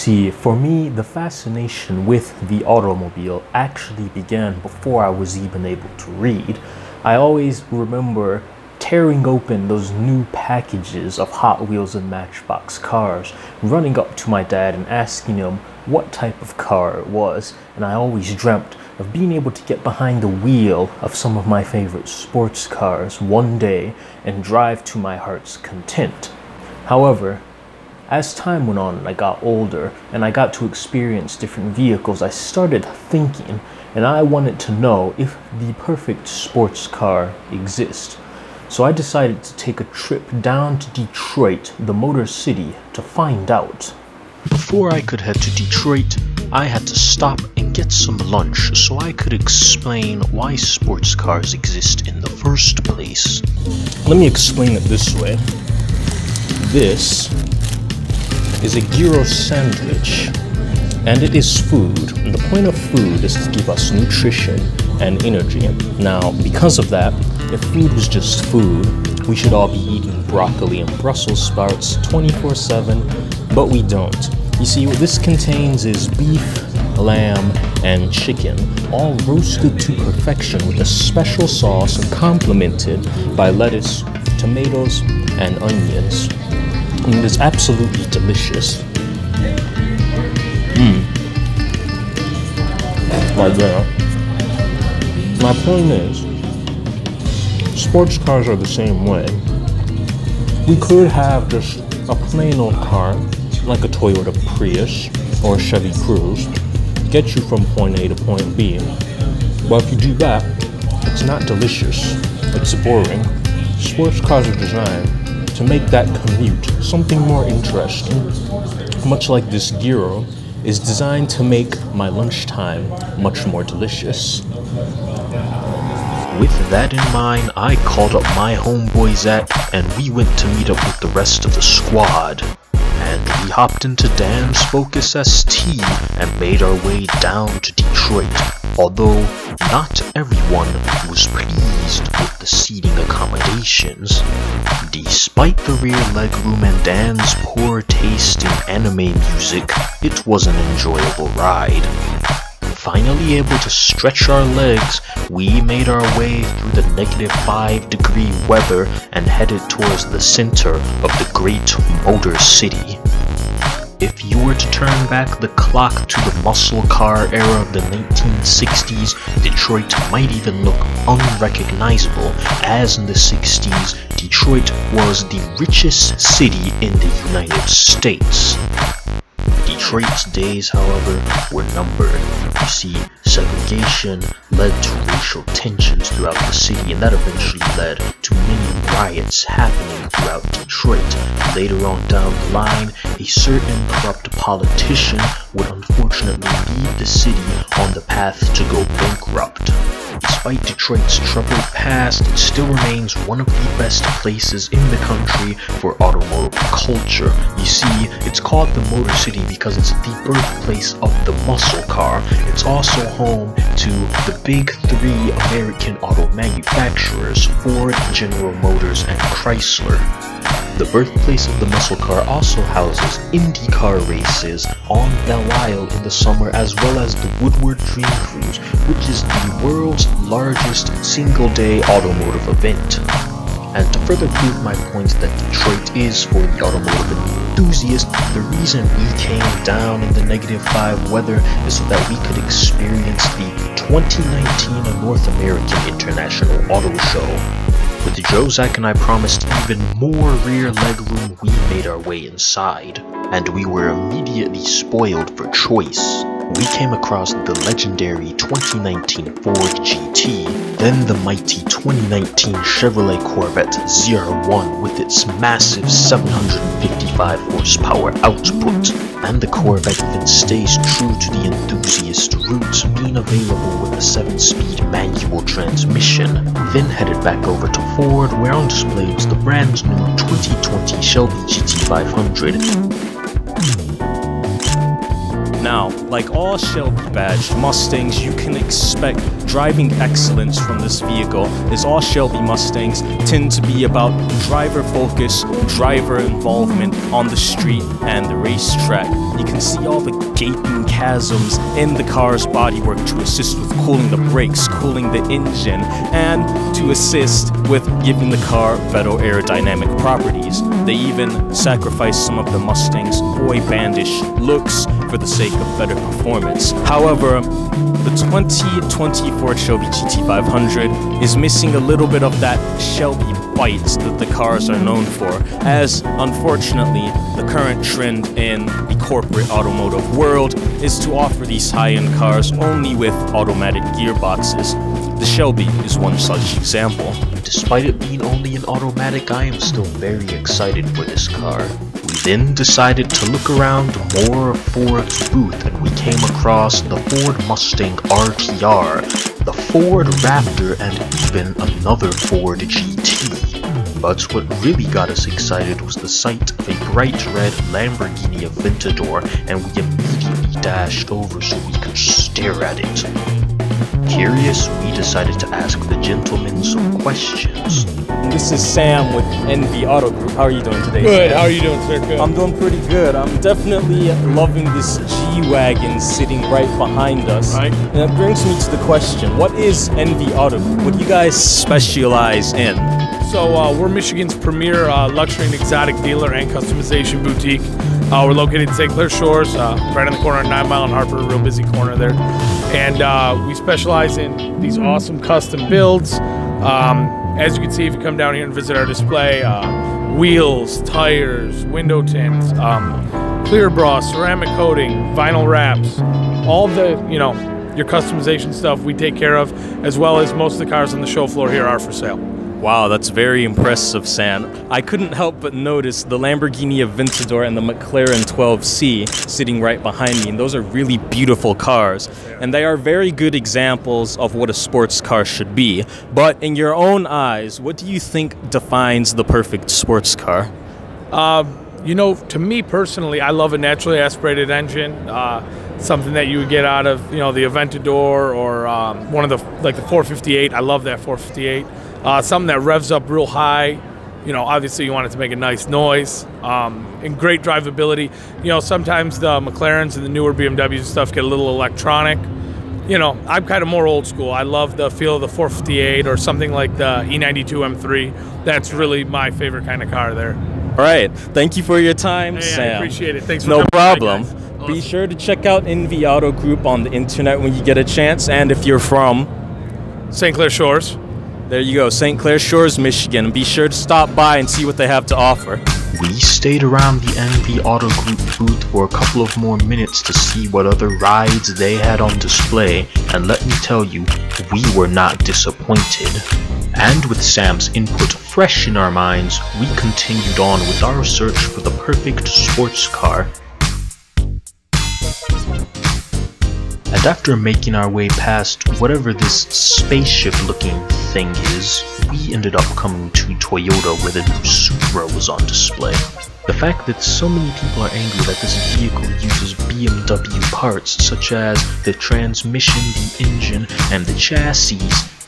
see, for me, the fascination with the automobile actually began before I was even able to read. I always remember tearing open those new packages of Hot Wheels and Matchbox cars, running up to my dad and asking him what type of car it was, and I always dreamt of being able to get behind the wheel of some of my favorite sports cars one day and drive to my heart's content. However, as time went on and I got older and I got to experience different vehicles, I started thinking, and I wanted to know if the perfect sports car exists. So I decided to take a trip down to Detroit, the Motor City, to find out. Before I could head to Detroit, I had to stop and get some lunch so I could explain why sports cars exist in the first place. Let me explain it this way. This is a gyro sandwich, and it is food. And the point of food is to give us nutrition and energy. Now, because of that, if food was just food, we should all be eating broccoli and Brussels sprouts 24/7, but we don't. You see, what this contains is beef, lamb, and chicken, all roasted to perfection with a special sauce and complemented by lettuce, tomatoes, and onions. And it is absolutely delicious. Right there. My point is, sports cars are the same way. We could have just a plain old car, like a Toyota Prius or a Chevy Cruze, get you from point A to point B. But if you do that, it's not delicious, it's boring. Sports cars are designed to make that commute something more interesting, much like this gyro is designed to make my lunchtime much more delicious. With that in mind, I called up my homeboy Zach and we went to meet up with the rest of the squad. And we hopped into Dan's Focus ST and made our way down to Detroit. Although not everyone was pleased with the seating accommodations. Despite the rear legroom and Dan's poor taste in anime music, it was an enjoyable ride. Finally able to stretch our legs, we made our way through the -5-degree weather and headed towards the center of the great Motor City. If you were to turn back the clock to the muscle car era of the 1960s, Detroit might even look unrecognizable, as in the 60s, Detroit was the richest city in the United States. Detroit's days, however, were numbered. You see, segregation led to racial tensions throughout the city, and that eventually led to many riots happening throughout Detroit. Later on down the line, a certain corrupt politician would unfortunately lead the city on the path to go bankrupt. Despite Detroit's troubled past, it still remains one of the best places in the country for automotive culture. You see, it's called the Motor City because it's the birthplace of the muscle car. It's also home to the big three American auto manufacturers, Ford, General Motors, and Chrysler. The birthplace of the muscle car also houses IndyCar races on Belle Isle in the summer, as well as the Woodward Dream Cruise, which is the world's largest single-day automotive event. And to further prove my point that Detroit is for the automotive enthusiast, the reason we came down in the -5 weather is so that we could experience the 2019 North American International Auto Show. With Joe, Zach, and I promised even more rear legroom, we made our way inside, and we were immediately spoiled for choice. We came across the legendary 2019 Ford GT, then the mighty 2019 Chevrolet Corvette ZR1 with its massive 755 horsepower output, and the Corvette even stays true to the enthusiast roots, being available with a 7-speed manual transmission. Then headed back over to Ford, where on display was the brand new 2020 Shelby GT500. Now, like all Shelby badged Mustangs, you can expect driving excellence from this vehicle, as all Shelby Mustangs tend to be about driver focus, driver involvement on the street and the racetrack. You can see all the gaping chasms in the car's bodywork to assist with cooling the brakes, cooling the engine, and to assist with giving the car better aerodynamic properties. They even sacrifice some of the Mustang's boy bandish looks for the sake of better performance. However, the 2020 Ford Shelby GT500 is missing a little bit of that Shelby bite that the cars are known for, as unfortunately the current trend in the corporate automotive world is to offer these high-end cars only with automatic gearboxes. The Shelby is one such example. Despite it being only an automatic, I am still very excited for this car. We then decided to look around more of Ford's booth, and we came across the Ford Mustang RTR, the Ford Raptor, and even another Ford GT. But what really got us excited was the sight of a bright red Lamborghini Aventador, and we immediately dashed over so we could stare at it. Curious, we decided to ask the gentleman some questions. This is Sam with NV Auto Group. How are you doing today, Good. Sam? How are you doing, sir? Good. I'm doing pretty good. I'm definitely loving this G-Wagon sitting right behind us. Right. And that brings me to the question, what is NV Auto Group? What do you guys specialize in? So we're Michigan's premier luxury and exotic dealer and customization boutique. We're located in St. Clair Shores, right on the corner of 9 Mile and Harper, a real busy corner there. And we specialize in these awesome custom builds. As you can see, if you come down here and visit our display, wheels, tires, window tints, clear bra, ceramic coating, vinyl wraps, all the, your customization stuff we take care of, as well as most of the cars on the show floor here are for sale. Wow, that's very impressive, Sam. I couldn't help but notice the Lamborghini Aventador and the McLaren 12C sitting right behind me, and those are really beautiful cars. And they are very good examples of what a sports car should be. But in your own eyes, what do you think defines the perfect sports car? To me personally, I love a naturally aspirated engine. Something that you would get out of, the Aventador or one of the 458. I love that 458. Something that revs up real high. Obviously you want it to make a nice noise, and great drivability. Sometimes the McLarens and the newer BMWs and stuff get a little electronic. I'm kind of more old school. I love the feel of the 458 or something like the E92 M3. That's really my favorite kind of car there. All right. Thank you for your time, Sam. I appreciate it. Thanks for No problem. Awesome. Be sure to check out NV Auto Group on the internet when you get a chance. And if you're from St. Clair Shores. There you go, St. Clair Shores, Michigan. Be sure to stop by and see what they have to offer. We stayed around the NV Auto Group booth for a couple of more minutes to see what other rides they had on display, and let me tell you, we were not disappointed. And with Sam's input fresh in our minds, we continued on with our search for the perfect sports car. And after making our way past whatever this spaceship-looking thing is, we ended up coming to Toyota where the new Supra was on display. The fact that so many people are angry that this vehicle uses BMW parts such as the transmission, the engine, and the chassis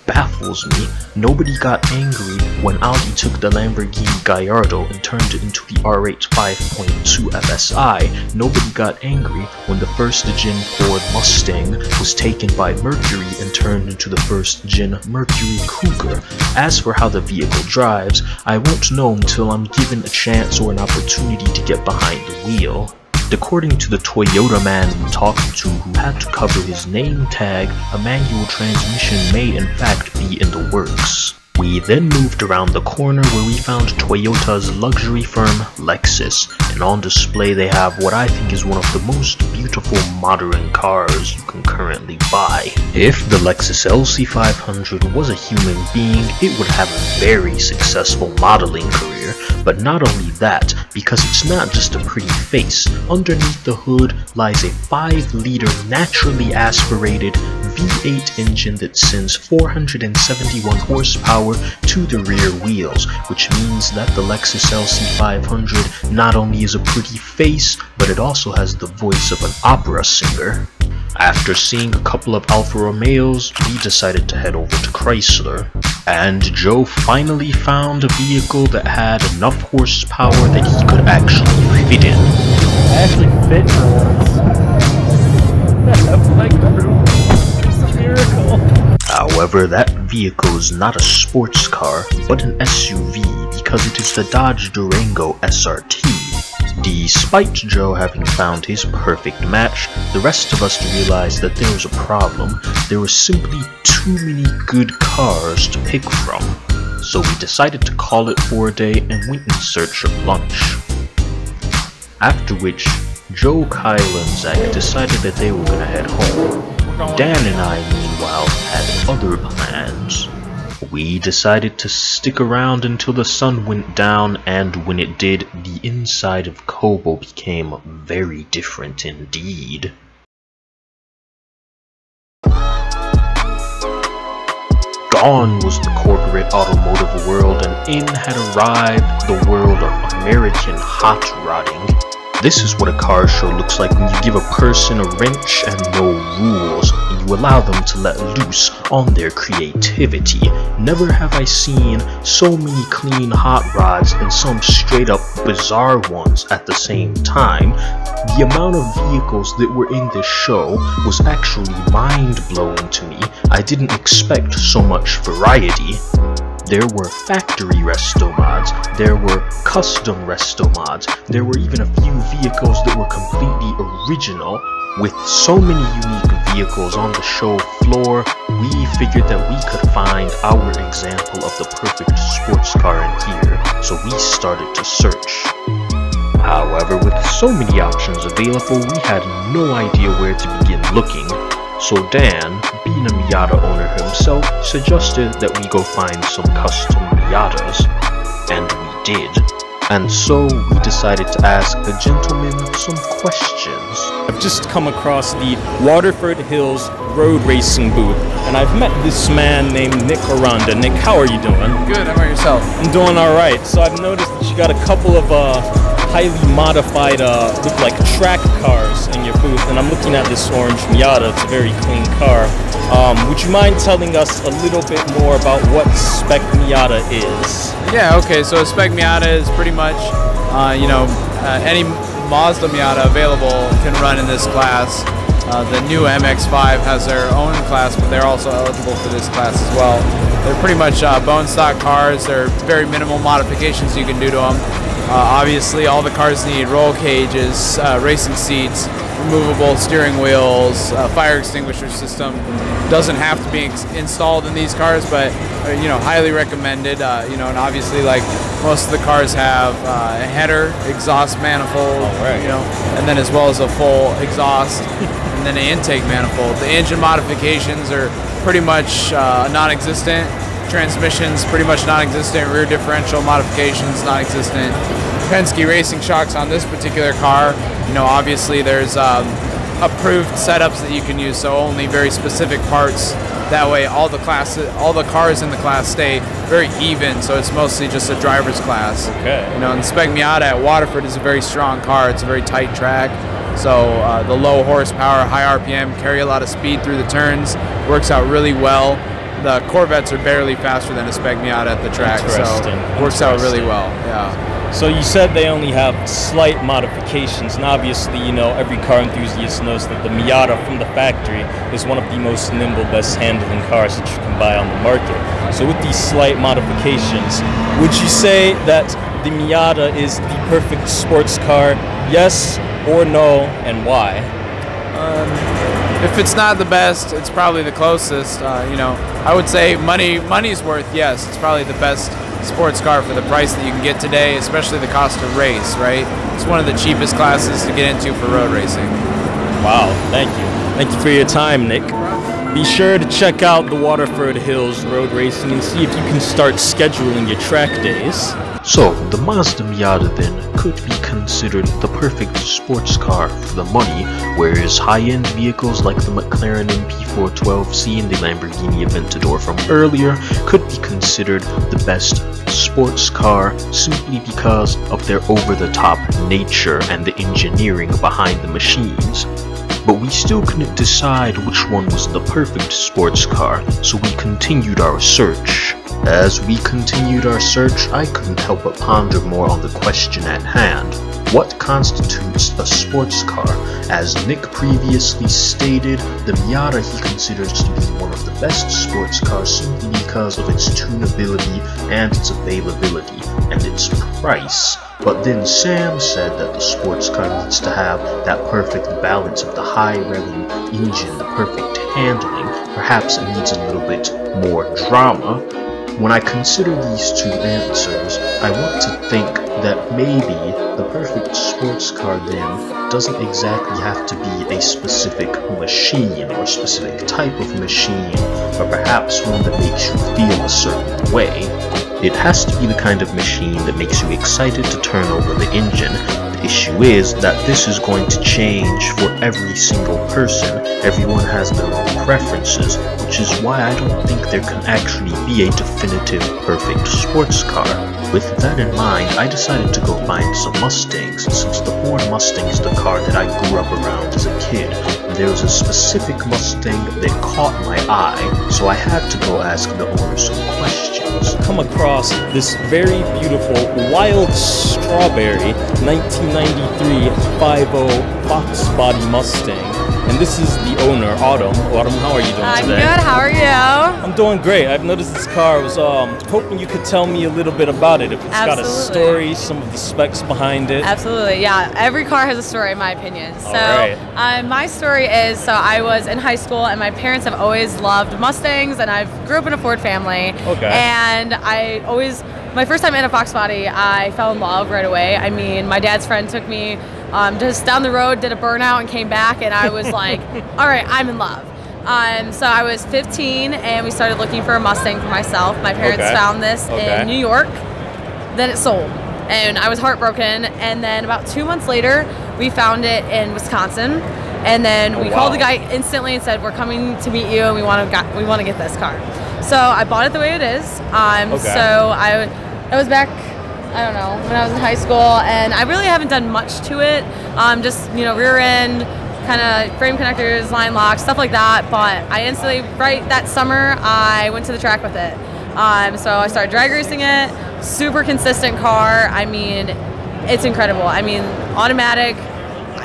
baffles me. Nobody got angry when Audi took the Lamborghini Gallardo and turned it into the R8 5.2 FSI. Nobody got angry when the first-gen Ford Mustang was taken by Mercury and turned into the first-gen Mercury Cougar. As for how the vehicle drives, I won't know until I'm given a chance or an opportunity to get behind the wheel. According to the Toyota man we talked to, who had to cover his name tag, a manual transmission may in fact be in the works. We then moved around the corner where we found Toyota's luxury firm Lexus, and on display they have what I think is one of the most beautiful modern cars you can currently buy. If the Lexus LC500 was a human being, it would have a very successful modeling career, but not only that, because it's not just a pretty face. Underneath the hood lies a 5-liter naturally aspirated V8 engine that sends 471 horsepower to the rear wheels, which means that the Lexus LC500 not only is a pretty face, but it also has the voice of an opera singer. After seeing a couple of Alfa Romeos, we decided to head over to Chrysler, and Joe finally found a vehicle that had enough horsepower that he could actually fit in. I actually fit for once. I'm like, it's a miracle. However, that vehicle is not a sports car, but an SUV because it is the Dodge Durango SRT. Despite Joe having found his perfect match, the rest of us realized that there was a problem. There were simply too many good cars to pick from. So we decided to call it for a day and went in search of lunch. After which, Joe, Kyle, and Zach decided that they were gonna head home. Dan and I, meanwhile, had other plans. We decided to stick around until the sun went down, and when it did, the inside of Cajo became very different indeed. Gone was the corporate automotive world, and in had arrived the world of American hot rodding. This is what a car show looks like when you give a person a wrench and no rules, and you allow them to let loose on their creativity. Never have I seen so many clean hot rods and some straight up bizarre ones at the same time. The amount of vehicles that were in this show was actually mind-blowing to me. I didn't expect so much variety. There were factory resto mods, there were custom resto mods, there were even a few vehicles that were completely original. With so many unique vehicles on the show floor, we figured that we could find our example of the perfect sports car in here, so we started to search. However, with so many options available, we had no idea where to begin looking. So Dan, being a Miata owner himself, suggested that we go find some custom Miatas, and we did. And so we decided to ask the gentleman some questions. I've just come across the Waterford Hills Road Racing booth, and I've met this man named Nick Aranda. Nick, how are you doing? Good, how about yourself? I'm doing alright. So I've noticed that you got a couple of highly modified, look like track cars in your booth, and I'm looking at this orange Miata. It's a very clean car. Would you mind telling us a little bit more about what spec Miata is? Yeah, okay, so a spec Miata is pretty much, any Mazda Miata available can run in this class. The new MX-5 has their own class, but they're also eligible for this class as well. They're pretty much bone stock cars. There are very minimal modifications you can do to them. Obviously, all the cars need roll cages, racing seats, removable steering wheels, fire extinguisher system. Doesn't have to be installed in these cars, but highly recommended. And obviously, like most of the cars have a header, exhaust manifold, and then as well as a full exhaust, and then an intake manifold. The engine modifications are pretty much non-existent. Transmissions pretty much non-existent. Rear differential modifications non-existent. Penske racing shocks on this particular car. Obviously there's approved setups that you can use, so only very specific parts. That way all the cars in the class stay very even, so it's mostly just a driver's class. Okay. And the spec Miata at Waterford is a very strong car. It's a very tight track. So the low horsepower, high RPM, carry a lot of speed through the turns. Works out really well. The Corvettes are barely faster than a spec Miata at the track, so works out really well. Yeah. So you said they only have slight modifications, and obviously, every car enthusiast knows that the Miata from the factory is one of the most nimble, best handling cars that you can buy on the market. So with these slight modifications, would you say that the Miata is the perfect sports car? Yes or no, and why? If it's not the best, it's probably the closest. I would say money's worth. Yes, it's probably the best sports car for the price that you can get today, especially the cost to race. Right? It's one of the cheapest classes to get into for road racing. Wow, thank you for your time, Nick. be sure to check out the Waterford Hills Road Racing and see if you can start scheduling your track days. So, the Mazda Miata then could be considered the perfect sports car for the money, whereas high-end vehicles like the McLaren MP412C and the Lamborghini Aventador from earlier could be considered the best sports car simply because of their over-the-top nature and the engineering behind the machines. But we still couldn't decide which one was the perfect sports car, so we continued our search. As we continued our search, I couldn't help but ponder more on the question at hand. What constitutes a sports car? As Nick previously stated, the Miata he considers to be one of the best sports cars simply because of its tunability and its availability and its price. But then Sam said that the sports car needs to have that perfect balance of the high revving engine, the perfect handling. Perhaps it needs a little bit more drama. When I consider these two answers, I want to think that maybe the perfect sports car then doesn't exactly have to be a specific machine or specific type of machine, but perhaps one that makes you feel a certain way. It has to be the kind of machine that makes you excited to turn over the engine. The issue is that this is going to change for every single person. Everyone has their own preferences, which is why I don't think there can actually be a definitive perfect sports car. With that in mind, I decided to go find some Mustangs, since the Ford Mustang is the car that I grew up around as a kid. There was a specific Mustang that caught my eye, so I had to go ask the owner some questions. Come across this very beautiful wild strawberry 1993 5.0 Fox Body Mustang. And this is the owner, Autumn. Autumn, how are you doing I'm today? good, how are you? I'm doing great. I've noticed this car. I was hoping you could tell me a little bit about it. If it's got a story, some of the specs behind it. Absolutely, yeah. Every car has a story in my opinion. So my story is, so I was in high school and my parents have always loved Mustangs and I grew up in a Ford family. Okay. And my first time in a Fox Body, I fell in love right away. I mean, my dad's friend took me just down the road, did a burnout, and came back, and I was like, all right, I'm in love. So I was 15, and we started looking for a Mustang for myself. My parents found this in New York. Then it sold, and I was heartbroken. And then about 2 months later, we found it in Wisconsin. And then we called the guy instantly and said, we're coming to meet you, and we want to get this car. So I bought it the way it is. So I was back, I don't know, when I was in high school, and I really haven't done much to it. Just, you know, rear end, kind of frame connectors, line locks, stuff like that. But I instantly, right that summer, I went to the track with it. So I started drag racing it. Super consistent car. I mean, it's incredible. I mean, automatic.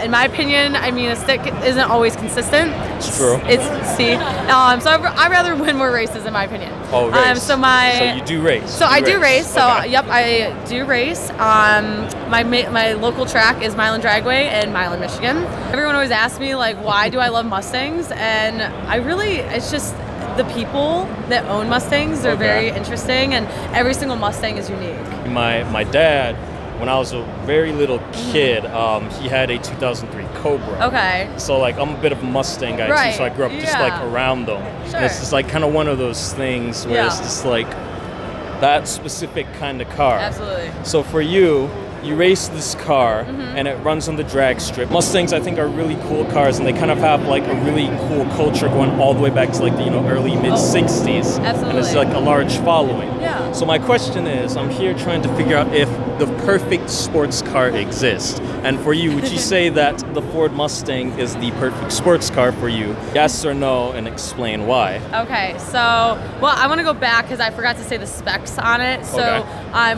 In my opinion, I mean, a stick isn't always consistent. It's true. So I'd rather win more races, in my opinion. Oh, race. So you do race. So I do race. So yep, I do race. My local track is Milan Dragway in Milan, Michigan. Everyone always asks me, like, why do I love Mustangs? And it's just the people that own Mustangs. They're very interesting, and every single Mustang is unique. My dad, when I was a very little kid, he had a 2003 Cobra. Okay. So like I'm a bit of a Mustang guy too, so I grew up just like around them. Sure. And it's just like kind of one of those things where it's just like that specific kind of car. Absolutely. So for you race this car and it runs on the drag strip. Mustangs, I think, are really cool cars, and they kind of have like a really cool culture going all the way back to like the early mid 60s. Absolutely. And it's like a large following. Yeah. So my question is, I'm here trying to figure out if the perfect sports car exists. And for you, would you say that the Ford Mustang is the perfect sports car for you? Yes or no, and explain why. Okay, so, well, I want to go back because I forgot to say the specs on it. So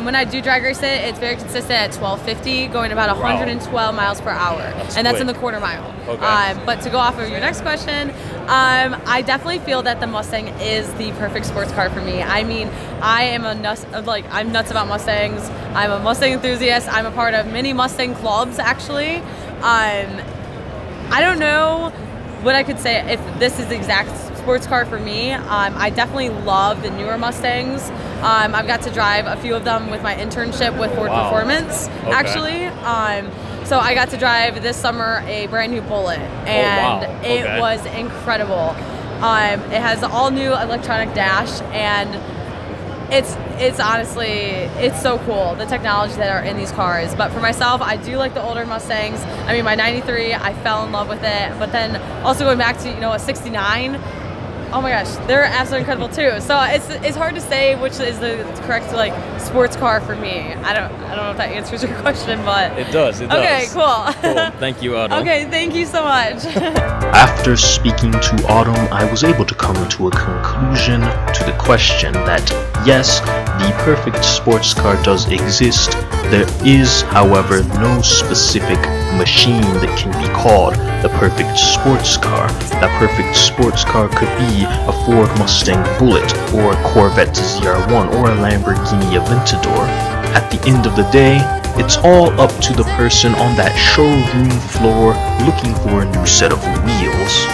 when I do drag race it, it's very consistent at 1250, going about 112 miles per hour. That's in the quarter mile. Okay. But to go off of your next question, I definitely feel that the Mustang is the perfect sports car for me. I mean, I'm nuts about Mustangs. I'm a Mustang enthusiast. I'm a part of many Mustang clubs, actually. I don't know what I could say if this is the exact sports car for me. I definitely love the newer Mustangs. I've got to drive a few of them with my internship with Ford Performance, actually. So I got to drive this summer a brand new Bullet, and it was incredible. It has the all new electronic dash, and it's honestly, it's so cool, the technology that are in these cars. But for myself, I do like the older Mustangs. I mean, my 93, I fell in love with it. But then also going back to, you know, a 69, oh my gosh, they're absolutely incredible too. So it's hard to say which is the correct like sports car for me. I don't know if that answers your question, but it does. Okay, cool. Cool. Thank you, Autumn. Okay, thank you so much. After speaking to Autumn, I was able to come to a conclusion to the question that yes, the perfect sports car does exist. There is, however, no specific machine that can be called the perfect sports car. That perfect sports car could be a Ford Mustang Bullitt, or a Corvette ZR1, or a Lamborghini Aventador. At the end of the day, it's all up to the person on that showroom floor looking for a new set of wheels.